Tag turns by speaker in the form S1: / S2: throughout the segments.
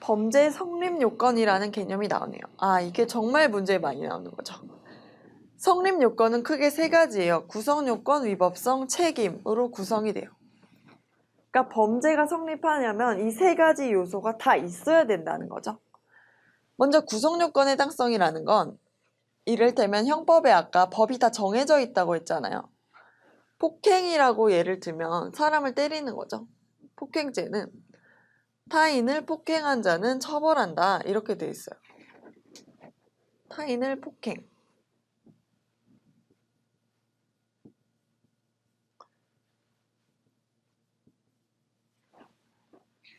S1: 범죄 성립 요건이라는 개념이 나오네요. 아, 이게 정말 문제에 많이 나오는 거죠. 성립 요건은 크게 세 가지예요. 구성 요건, 위법성, 책임으로 구성이 돼요. 그러니까 범죄가 성립하려면 이 세 가지 요소가 다 있어야 된다는 거죠. 먼저 구성 요건 해당성이라는 건 이를테면 형법에 아까 법이 다 정해져 있다고 했잖아요. 폭행이라고 예를 들면 사람을 때리는 거죠. 폭행죄는 타인을 폭행한 자는 처벌한다 이렇게 돼 있어요. 타인을 폭행.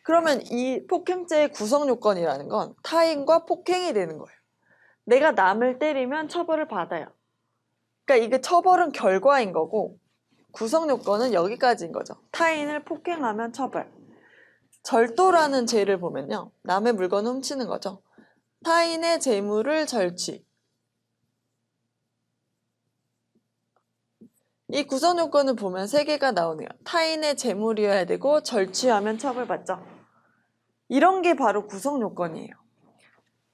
S1: 그러면 이 폭행죄의 구성 요건이라는 건 타인과 폭행이 되는 거예요. 내가 남을 때리면 처벌을 받아요. 그러니까 이게 처벌은 결과인 거고 구성 요건은 여기까지인 거죠. 타인을 폭행하면 처벌. 절도라는 죄를 보면요. 남의 물건을 훔치는 거죠. 타인의 재물을 절취. 이 구성 요건을 보면 세 개가 나오네요. 타인의 재물이어야 되고 절취하면 처벌받죠. 이런 게 바로 구성 요건이에요.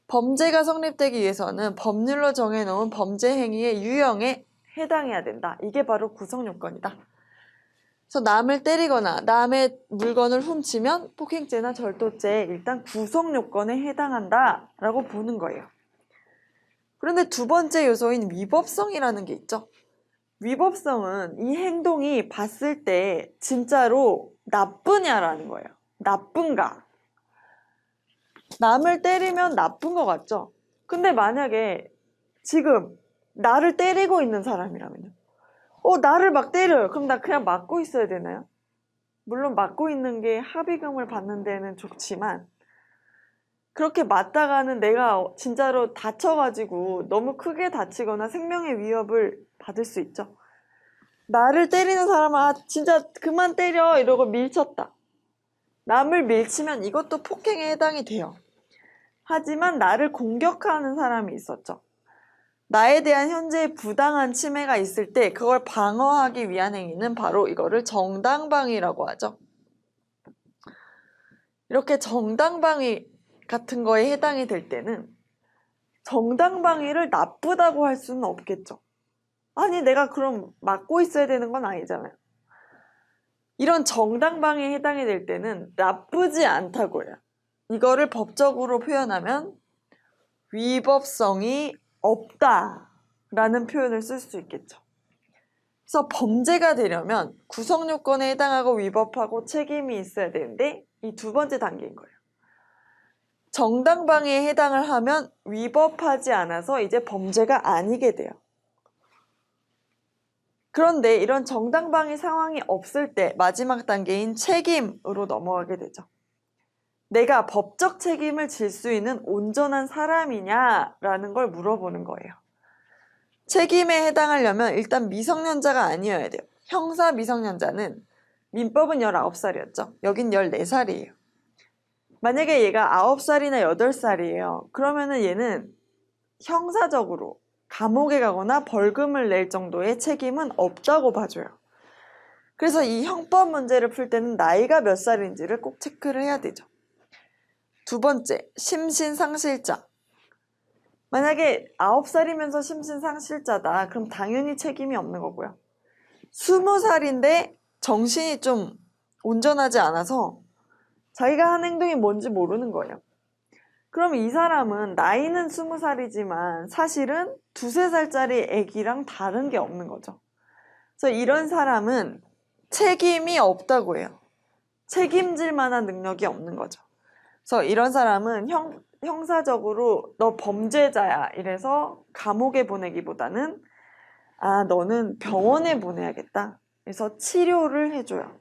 S1: 범죄가 성립되기 위해서는 법률로 정해놓은 범죄 행위의 유형에 해당해야 된다. 이게 바로 구성 요건이다. 그래서 남을 때리거나 남의 물건을 훔치면 폭행죄나 절도죄에 일단 구성 요건에 해당한다라고 보는 거예요. 그런데 두 번째 요소인 위법성이라는 게 있죠. 위법성은 이 행동이 봤을 때 진짜로 나쁘냐라는 거예요. 나쁜가? 남을 때리면 나쁜 것 같죠? 근데 만약에 지금 나를 때리고 있는 사람이라면요. 나를 막 때려요. 그럼 나 그냥 맞고 있어야 되나요? 물론 맞고 있는 게 합의금을 받는 데는 좋지만 그렇게 맞다가는 내가 진짜로 다쳐가지고 너무 크게 다치거나 생명의 위협을 받을 수 있죠. 나를 때리는 사람은 아 진짜 그만 때려 이러고 밀쳤다. 남을 밀치면 이것도 폭행에 해당이 돼요. 하지만 나를 공격하는 사람이 있었죠. 나에 대한 현재의 부당한 침해가 있을 때 그걸 방어하기 위한 행위는 바로 이거를 정당방위라고 하죠. 이렇게 정당방위 같은 거에 해당이 될 때는 정당방위를 나쁘다고 할 수는 없겠죠. 아니 내가 그럼 막고 있어야 되는 건 아니잖아요. 이런 정당방위에 해당이 될 때는 나쁘지 않다고 해요. 이거를 법적으로 표현하면 위법성이 없다라는 표현을 쓸 수 있겠죠. 그래서 범죄가 되려면 구성 요건에 해당하고 위법하고 책임이 있어야 되는데 이 두 번째 단계인 거예요. 정당방위에 해당을 하면 위법하지 않아서 이제 범죄가 아니게 돼요. 그런데 이런 정당방위 상황이 없을 때 마지막 단계인 책임으로 넘어가게 되죠. 내가 법적 책임을 질 수 있는 온전한 사람이냐라는 걸 물어보는 거예요. 책임에 해당하려면 일단 미성년자가 아니어야 돼요. 형사 미성년자는 민법은 19살이었죠. 여긴 14살이에요. 만약에 얘가 9살이나 8살이에요. 그러면은 얘는 형사적으로 감옥에 가거나 벌금을 낼 정도의 책임은 없다고 봐줘요. 그래서 이 형법 문제를 풀 때는 나이가 몇 살인지를 꼭 체크를 해야 되죠. 두 번째, 심신상실자. 만약에 9살이면서 심신상실자다. 그럼 당연히 책임이 없는 거고요. 20살인데 정신이 좀 온전하지 않아서 자기가 한 행동이 뭔지 모르는 거예요. 그럼 이 사람은 나이는 20살이지만 사실은 2~3살짜리 애기랑 다른 게 없는 거죠. 그래서 이런 사람은 책임이 없다고 해요. 책임질 만한 능력이 없는 거죠. 그래서 이런 사람은 형사적으로 너 범죄자야 이래서 감옥에 보내기보다는 아 너는 병원에 보내야겠다. 그래서 치료를 해줘요.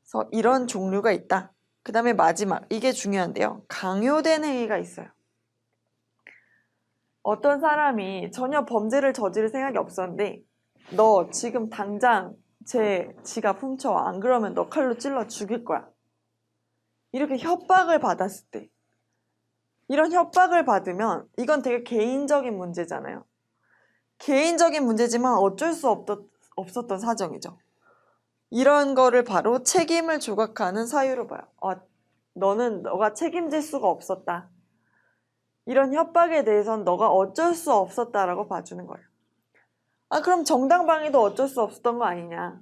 S1: 그래서 이런 종류가 있다. 그 다음에 마지막, 이게 중요한데요. 강요된 행위가 있어요. 어떤 사람이 전혀 범죄를 저지를 생각이 없었는데 너 지금 당장 제 지갑 훔쳐와. 안 그러면 너 칼로 찔러 죽일 거야. 이렇게 협박을 받았을 때 이런 협박을 받으면 이건 되게 개인적인 문제잖아요. 개인적인 문제지만 어쩔 수 없었던 사정이죠. 이런 거를 바로 책임을 조각하는 사유로 봐요. 너가 책임질 수가 없었다. 이런 협박에 대해서는 너가 어쩔 수 없었다라고 봐주는 거예요. 아, 그럼 정당방위도 어쩔 수 없었던 거 아니냐.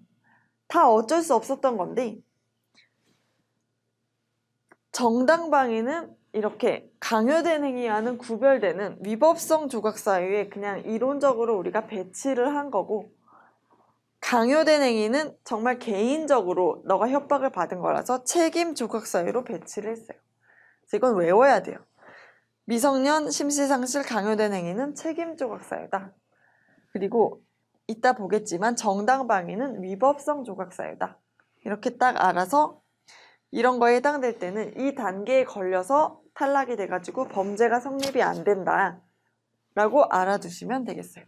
S1: 다 어쩔 수 없었던 건데, 정당방위는 이렇게 강요된 행위와는 구별되는 위법성 조각 사유에 그냥 이론적으로 우리가 배치를 한 거고, 강요된 행위는 정말 개인적으로 너가 협박을 받은 거라서 책임 조각 사유로 배치를 했어요. 그래서 이건 외워야 돼요. 미성년 심시상실 강요된 행위는 책임 조각 사유다. 그리고 이따 보겠지만 정당방위는 위법성 조각 사유다. 이렇게 딱 알아서 이런 거에 해당될 때는 이 단계에 걸려서 탈락이 돼가지고 범죄가 성립이 안 된다 라고 알아두시면 되겠어요.